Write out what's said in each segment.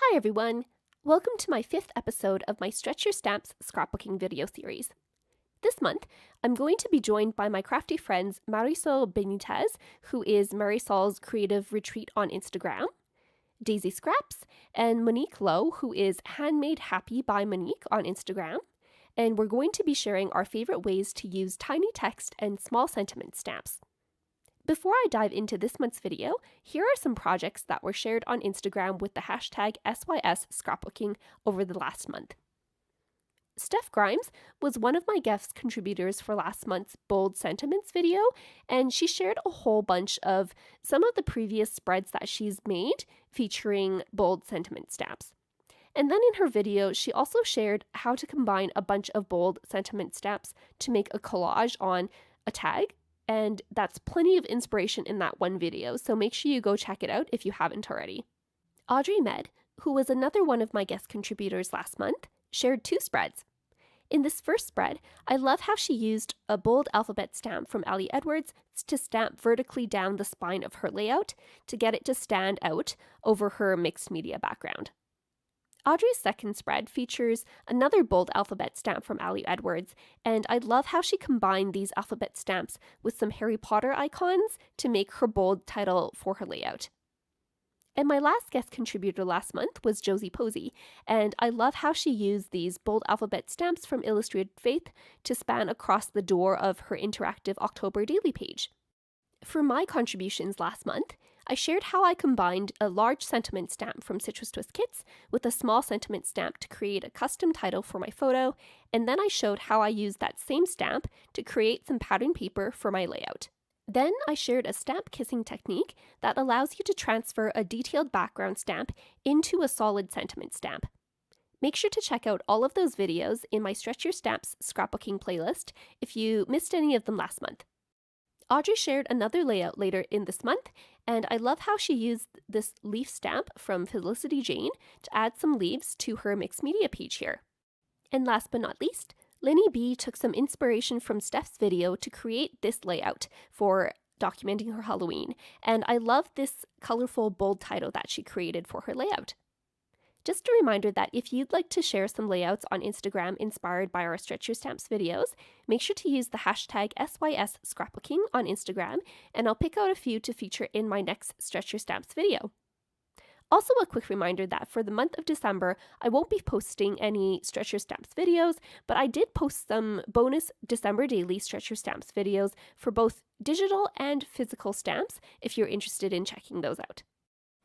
Hi everyone! Welcome to my 5th episode of my Stretch Your Stamps scrapbooking video series. This month, I'm going to be joined by my crafty friends Marisol Benitez, who is Marisol's creative retreat on Instagram, Daisie Scraps, and Monique Lowe, who is Handmade Happy by Monique on Instagram, and we're going to be sharing our favorite ways to use tiny text and small sentiment stamps. Before I dive into this month's video, here are some projects that were shared on Instagram with the hashtag SYS scrapbooking over the last month. Steph Grimes was one of my guest contributors for last month's Bold Sentiments video, and she shared a whole bunch of some of the previous spreads that she's made featuring bold sentiment stamps. And then in her video, she also shared how to combine a bunch of bold sentiment stamps to make a collage on a tag. And that's plenty of inspiration in that one video, so make sure you go check it out if you haven't already. Audrey Med, who was another one of my guest contributors last month, shared 2 spreads. In this first spread, I love how she used a bold alphabet stamp from Ali Edwards to stamp vertically down the spine of her layout to get it to stand out over her mixed media background. Audrey's second spread features another bold alphabet stamp from Ali Edwards, and I love how she combined these alphabet stamps with some Harry Potter icons to make her bold title for her layout. And my last guest contributor last month was Josie Posey, and I love how she used these bold alphabet stamps from Illustrated Faith to span across the door of her interactive October daily page. For my contributions last month, I shared how I combined a large sentiment stamp from Citrus Twist Kits with a small sentiment stamp to create a custom title for my photo, and then I showed how I used that same stamp to create some pattern paper for my layout. Then I shared a stamp kissing technique that allows you to transfer a detailed background stamp into a solid sentiment stamp. Make sure to check out all of those videos in my Stretch Your Stamps scrapbooking playlist if you missed any of them last month. Audrey shared another layout later in this month, and I love how she used this leaf stamp from Felicity Jane to add some leaves to her mixed media page here. And last but not least, Lenny B took some inspiration from Steph's video to create this layout for documenting her Halloween, and I love this colorful bold title that she created for her layout. Just a reminder that if you'd like to share some layouts on Instagram inspired by our Stretch Your Stamps videos, make sure to use the hashtag SYS scrapbooking on Instagram, and I'll pick out a few to feature in my next Stretch Your Stamps video. Also, a quick reminder that for the month of December, I won't be posting any Stretch Your Stamps videos, but I did post some bonus December daily Stretch Your Stamps videos for both digital and physical stamps if you're interested in checking those out.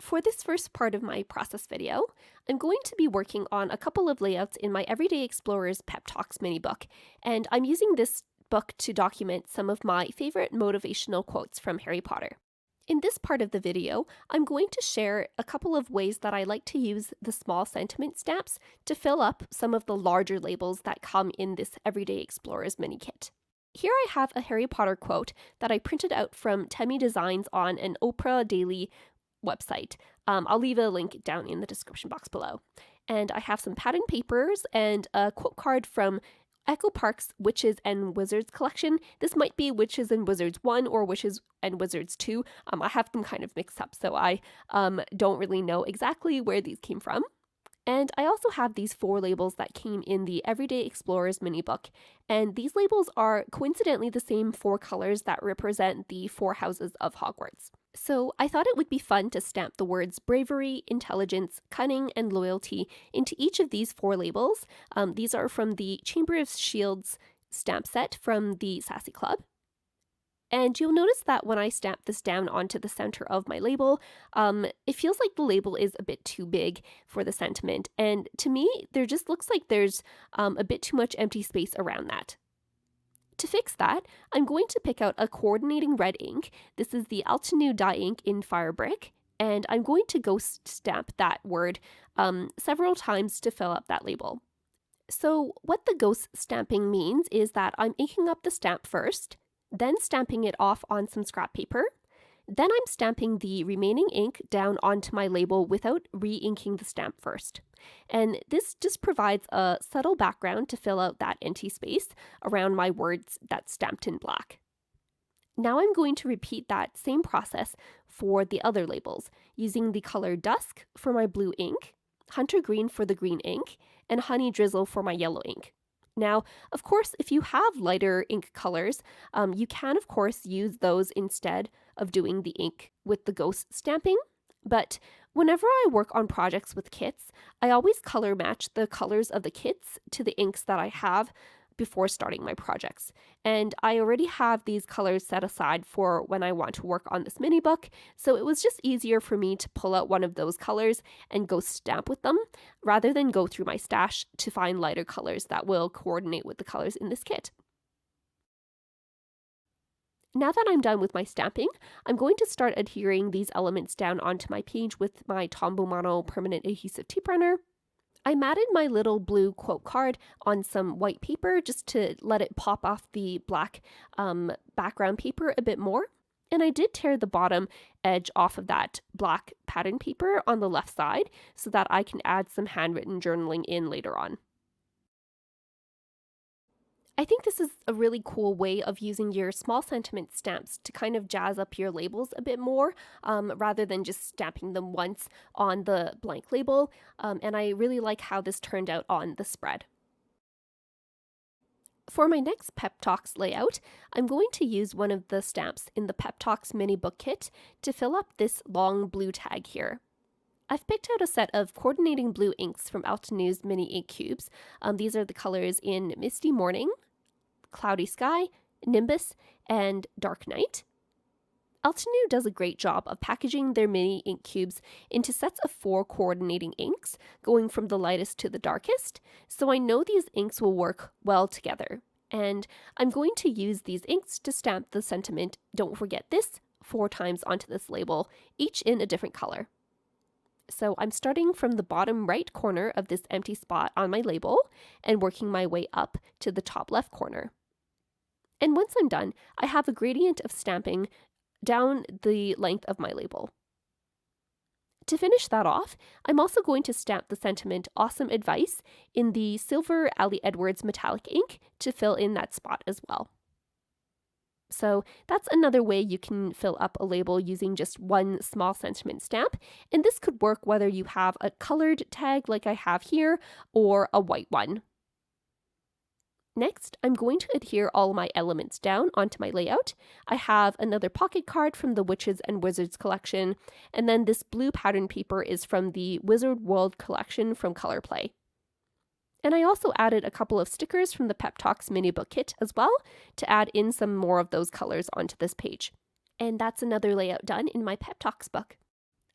For this first part of my process video, I'm going to be working on a couple of layouts in my Everyday Explorers Pep Talks mini book, and I'm using this book to document some of my favorite motivational quotes from Harry Potter. In this part of the video, I'm going to share a couple of ways that I like to use the small sentiment stamps to fill up some of the larger labels that come in this Everyday Explorers mini kit. Here I have a Harry Potter quote that I printed out from Temmie Designs on an Oprah Daily website. I'll leave a link down in the description box below. And I have some pattern papers and a quote card from Echo Park's Witches and Wizards collection. This might be Witches and Wizards 1 or Witches and Wizards 2. I have them kind of mixed up, so I don't really know exactly where these came from. And I also have these 4 labels that came in the Everyday Explorers mini book, and these labels are coincidentally the same 4 colors that represent the 4 houses of Hogwarts. So I thought it would be fun to stamp the words bravery, intelligence, cunning, and loyalty into each of these 4 labels. These are from the Chamber of Shields stamp set from the Sassy Club. And you'll notice that when I stamp this down onto the center of my label, it feels like the label is a bit too big for the sentiment. And to me, there just looks like there's a bit too much empty space around that. To fix that, I'm going to pick out a coordinating red ink. This is the Altenew dye ink in Firebrick, and I'm going to ghost stamp that word several times to fill up that label. So what the ghost stamping means is that I'm inking up the stamp first, then stamping it off on some scrap paper. Then I'm stamping the remaining ink down onto my label without re-inking the stamp first. And this just provides a subtle background to fill out that empty space around my words that's stamped in black. Now I'm going to repeat that same process for the other labels, using the color Dusk for my blue ink, hunter green for the green ink, and honey drizzle for my yellow ink. Now, of course, if you have lighter ink colors, you can, of course, use those instead of doing the ink with the ghost stamping. But whenever I work on projects with kits, I always color match the colors of the kits to the inks that I have before starting my projects. And I already have these colors set aside for when I want to work on this mini book, so it was just easier for me to pull out one of those colors and go stamp with them, rather than go through my stash to find lighter colors that will coordinate with the colors in this kit. Now that I'm done with my stamping, I'm going to start adhering these elements down onto my page with my Tombow permanent adhesive tape runner. I matted my little blue quote card on some white paper just to let it pop off the black background paper a bit more. And I did tear the bottom edge off of that black pattern paper on the left side so that I can add some handwritten journaling in later on. I think this is a really cool way of using your small sentiment stamps to kind of jazz up your labels a bit more, rather than just stamping them once on the blank label, and I really like how this turned out on the spread. For my next Pep Talks layout, I'm going to use one of the stamps in the Pep Talks mini book kit to fill up this long blue tag here. I've picked out a set of coordinating blue inks from Altenews mini ink cubes. These are the colors in Misty Morning, Cloudy Sky, Nimbus, and Dark Night. Altenew does a great job of packaging their mini ink cubes into sets of 4 coordinating inks, going from the lightest to the darkest, so I know these inks will work well together. And I'm going to use these inks to stamp the sentiment, "Don't forget this," 4 times onto this label, each in a different color. So I'm starting from the bottom right corner of this empty spot on my label and working my way up to the top left corner. And once I'm done, I have a gradient of stamping down the length of my label. To finish that off, I'm also going to stamp the sentiment "Awesome Advice" in the silver Ali Edwards metallic ink to fill in that spot as well. So that's another way you can fill up a label using just one small sentiment stamp, and this could work whether you have a colored tag like I have here or a white one. Next, I'm going to adhere all my elements down onto my layout. I have another pocket card from the Witches and Wizards collection, and then this blue pattern paper is from the Wizard World collection from PhotoPlay. And I also added a couple of stickers from the Pep Talks mini book kit as well to add in some more of those colors onto this page. And that's another layout done in my Pep Talks book.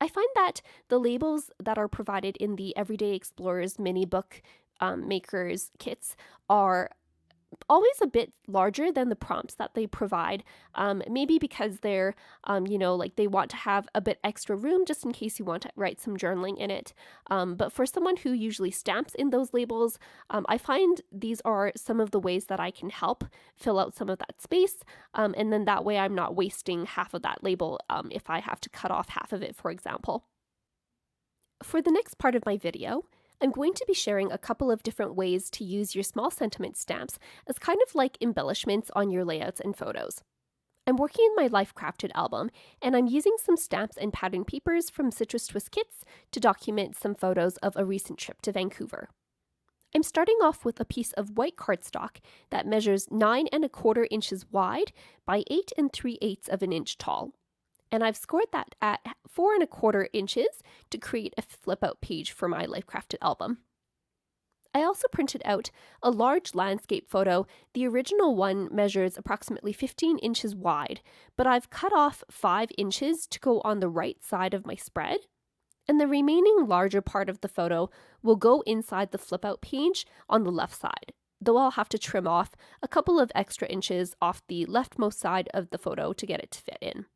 I find that the labels that are provided in the Everyday Explorers mini book makers kits are always a bit larger than the prompts that they provide, maybe because they're, like they want to have a bit extra room just in case you want to write some journaling in it. But for someone who usually stamps in those labels, I find these are some of the ways that I can help fill out some of that space. And then that way I'm not wasting half of that label if I have to cut off half of it, for example. For the next part of my video, I'm going to be sharing a couple of different ways to use your small sentiment stamps as kind of like embellishments on your layouts and photos. I'm working in my Life Crafted album, and I'm using some stamps and pattern papers from Citrus Twist Kits to document some photos of a recent trip to Vancouver. I'm starting off with a piece of white cardstock that measures 9¼ inches wide by 8 3/8 of an inch tall. And I've scored that at 4¼ inches to create a flip-out page for my Life Crafted album. I also printed out a large landscape photo. The original one measures approximately 15 inches wide, but I've cut off 5 inches to go on the right side of my spread, and the remaining larger part of the photo will go inside the flip-out page on the left side, though I'll have to trim off a couple of extra inches off the leftmost side of the photo to get it to fit in.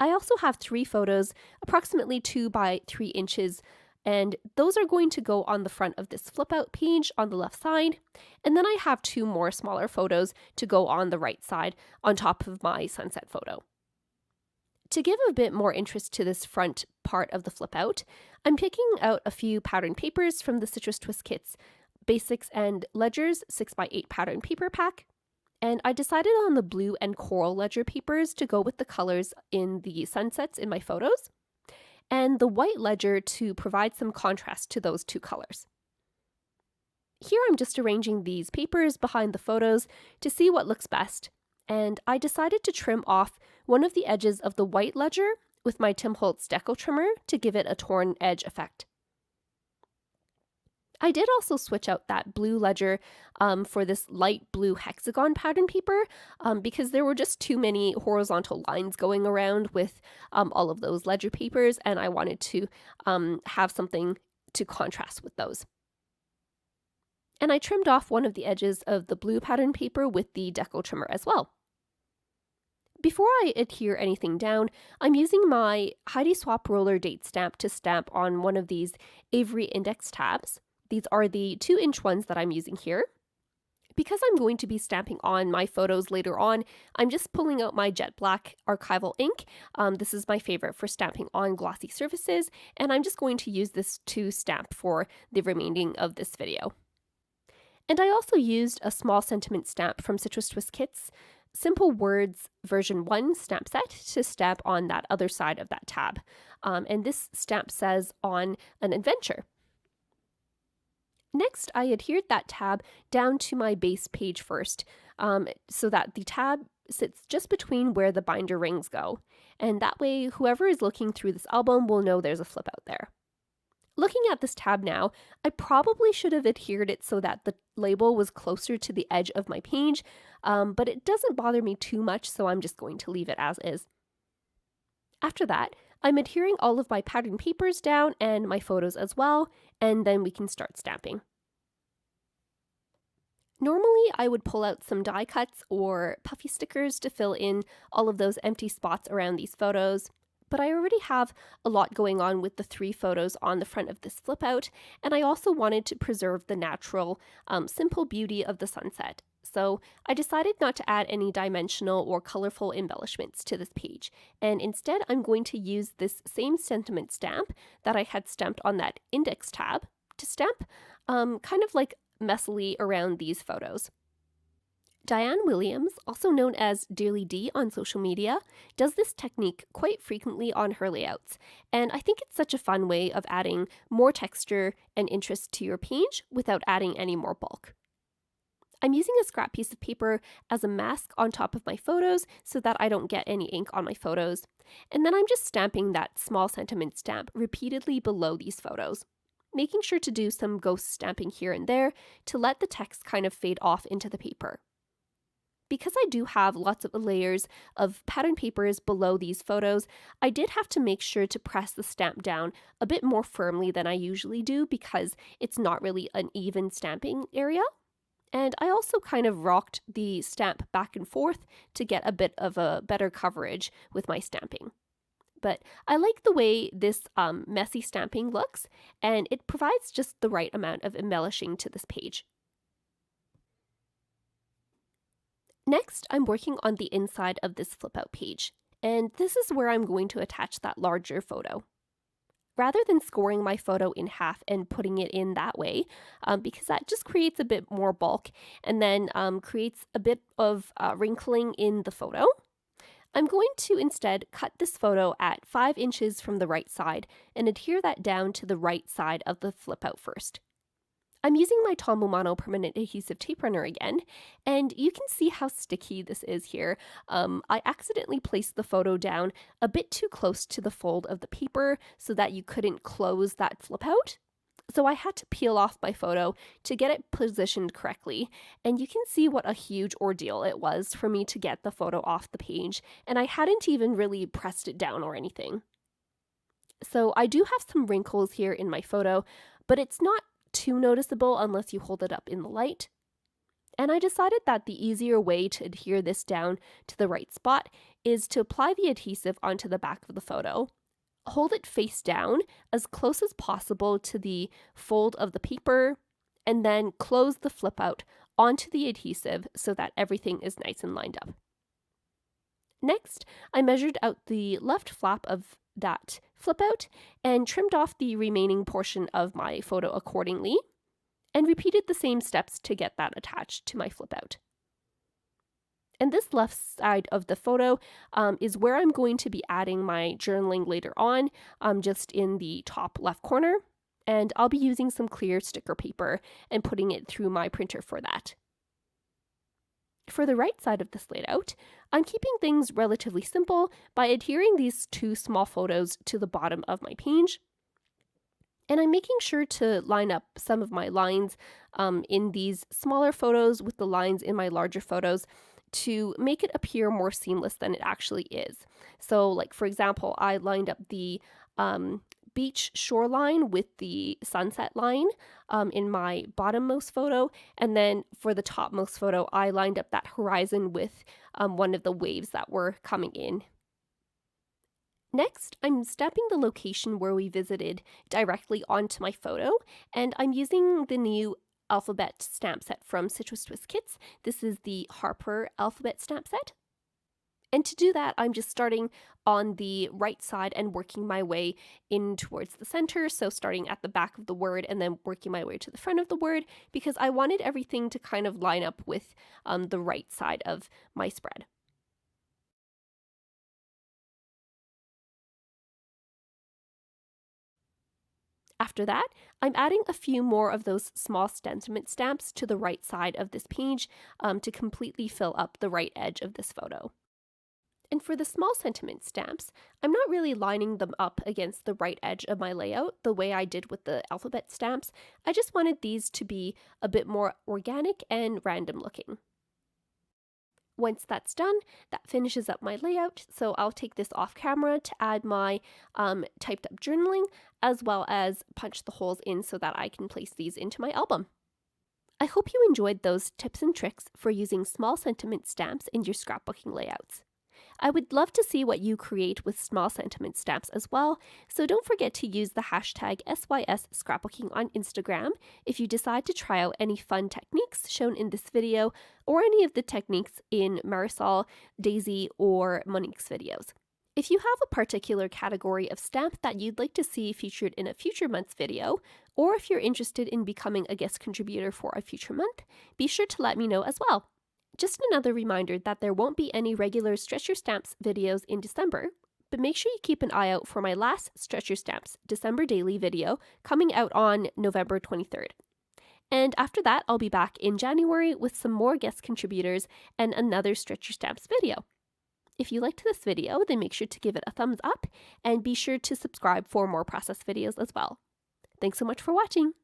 I also have 3 photos, approximately 2 by 3 inches, and those are going to go on the front of this flip out page on the left side. And then I have 2 more smaller photos to go on the right side on top of my sunset photo. To give a bit more interest to this front part of the flip out, I'm picking out a few pattern papers from the Citrus Twist Kits Basics and Ledgers 6x8 pattern paper pack. And I decided on the blue and coral ledger papers to go with the colors in the sunsets in my photos. and the white ledger to provide some contrast to those two colors. Here I'm just arranging these papers behind the photos to see what looks best, and I decided to trim off one of the edges of the white ledger with my Tim Holtz Deckle trimmer to give it a torn edge effect. I did also switch out that blue ledger for this light blue hexagon pattern paper because there were just too many horizontal lines going around with all of those ledger papers, and I wanted to have something to contrast with those. And I trimmed off one of the edges of the blue pattern paper with the Deckle trimmer as well. Before I adhere anything down, I'm using my Heidi Swapp roller date stamp to stamp on one of these Avery index tabs. These are the 2-inch ones that I'm using here. Because I'm going to be stamping on my photos later on, I'm just pulling out my jet black Archival ink. This is my favorite for stamping on glossy surfaces, and I'm just going to use this to stamp for the remaining of this video. And I also used a small sentiment stamp from Citrus Twist Kits, Simple Words version 1 stamp set to stamp on that other side of that tab. And this stamp says on an adventure. Next, I adhered that tab down to my base page first, so that the tab sits just between where the binder rings go. And that way, whoever is looking through this album will know there's a flip out there. Looking at this tab now, I probably should have adhered it so that the label was closer to the edge of my page, but it doesn't bother me too much, so I'm just going to leave it as is. After that, I'm adhering all of my pattern papers down and my photos as well, and then we can start stamping. Normally, I would pull out some die cuts or puffy stickers to fill in all of those empty spots around these photos, but I already have a lot going on with the 3 photos on the front of this flip out, and I also wanted to preserve the natural, simple beauty of the sunset. So I decided not to add any dimensional or colorful embellishments to this page, and instead I'm going to use this same sentiment stamp that I had stamped on that index tab to stamp kind of like messily around these photos. Diane Williams, also known as Dearly D on social media, does this technique quite frequently on her layouts, and I think it's such a fun way of adding more texture and interest to your page without adding any more bulk. I'm using a scrap piece of paper as a mask on top of my photos so that I don't get any ink on my photos, and then I'm just stamping that small sentiment stamp repeatedly below these photos, making sure to do some ghost stamping here and there to let the text kind of fade off into the paper. Because I do have lots of layers of pattern papers below these photos, I did have to make sure to press the stamp down a bit more firmly than I usually do because it's not really an even stamping area. And I also kind of rocked the stamp back and forth to get a bit of a better coverage with my stamping. But I like the way this messy stamping looks, and it provides just the right amount of embellishing to this page. Next, I'm working on the inside of this flip out page, and this is where I'm going to attach that larger photo. Rather than scoring my photo in half and putting it in that way, because that just creates a bit more bulk and then creates a bit of wrinkling in the photo, I'm going to instead cut this photo at 5 inches from the right side and adhere that down to the right side of the flip out first. I'm using my Tombow Pernament adhesive tape runner again, and you can see how sticky this is here. I accidentally placed the photo down a bit too close to the fold of the paper so that you couldn't close that flip out. So I had to peel off my photo to get it positioned correctly, and you can see what a huge ordeal it was for me to get the photo off the page, and I hadn't even really pressed it down or anything. So I do have some wrinkles here in my photo, but it's not too noticeable unless you hold it up in the light. And I decided that the easier way to adhere this down to the right spot is to apply the adhesive onto the back of the photo, hold it face down as close as possible to the fold of the paper, and then close the flip out onto the adhesive so that everything is nice and lined up. Next, I measured out the left flap of that flip out and trimmed off the remaining portion of my photo accordingly, and repeated the same steps to get that attached to my flip out. And this left side of the photo is where I'm going to be adding my journaling later on, just in the top left corner. And I'll be using some clear sticker paper and putting it through my printer for that. For the right side of this layout, I'm keeping things relatively simple by adhering these two small photos to the bottom of my page. And I'm making sure to line up some of my lines in these smaller photos with the lines in my larger photos to make it appear more seamless than it actually is. So, like, for example, I lined up the beach shoreline with the sunset line in my bottommost photo, and then for the topmost photo I lined up that horizon with one of the waves that were coming in. Next, I'm snapping the location where we visited directly onto my photo, and I'm using the new alphabet stamp set from Citrus Twist Kits. This is the Harper alphabet stamp set. And to do that, I'm just starting on the right side and working my way in towards the center. So starting at the back of the word and then working my way to the front of the word, because I wanted everything to kind of line up with the right side of my spread. After that, I'm adding a few more of those small sentiment stamps to the right side of this page to completely fill up the right edge of this photo. And for the small sentiment stamps, I'm not really lining them up against the right edge of my layout the way I did with the alphabet stamps. I just wanted these to be a bit more organic and random looking. Once that's done, that finishes up my layout, so I'll take this off camera to add my typed up journaling, as well as punch the holes in so that I can place these into my album. I hope you enjoyed those tips and tricks for using small sentiment stamps in your scrapbooking layouts. I would love to see what you create with small sentiment stamps as well, so don't forget to use the hashtag #SYSScrapbooking on Instagram if you decide to try out any fun techniques shown in this video or any of the techniques in Marisol, Daisie, or Monique's videos. If you have a particular category of stamp that you'd like to see featured in a future month's video, or if you're interested in becoming a guest contributor for a future month, be sure to let me know as well. Just another reminder that there won't be any regular Stretch Your Stamps videos in December, but make sure you keep an eye out for my last Stretch Your Stamps December daily video coming out on November 23rd. And after that, I'll be back in January with some more guest contributors and another Stretch Your Stamps video. If you liked this video, then make sure to give it a thumbs up and be sure to subscribe for more process videos as well. Thanks so much for watching!